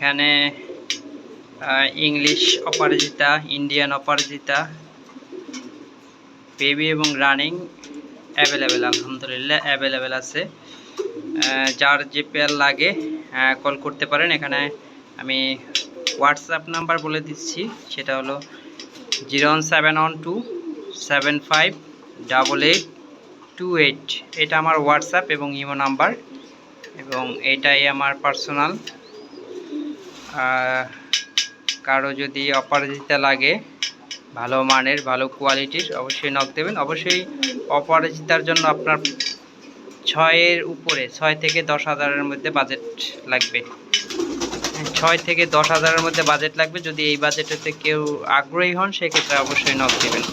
এখানে ইংলিশ অপরাজিতা, ইন্ডিয়ান অপরাজিতা, বেবি এবং running available, আলহামদুলিল্লাহ অ্যাভেলেবেল আছে। যার যে পেয়ার লাগে কল করতে পারেন। এখানে আমি হোয়াটসঅ্যাপ নাম্বার বলে দিচ্ছি, সেটা হলো 01712758828। এটা আমার হোয়াটসঅ্যাপ এবং ইমো নাম্বার, এবং এটাই আমার পার্সোনাল। কারো যদি অপরাজিতা লাগে ভালো মানের, ভালো কোয়ালিটির, অবশ্যই নক দেবেন। অবশ্যই অপরাজিতার জন্য আপনার 6 থেকে 10,000-এর মধ্যে বাজেট লাগবে। 6 থেকে 10,000-এর মধ্যে বাজেট লাগবে। যদি এই বাজেটেতে কেউ আগ্রহী হন সেক্ষেত্রে অবশ্যই নক দেবেন।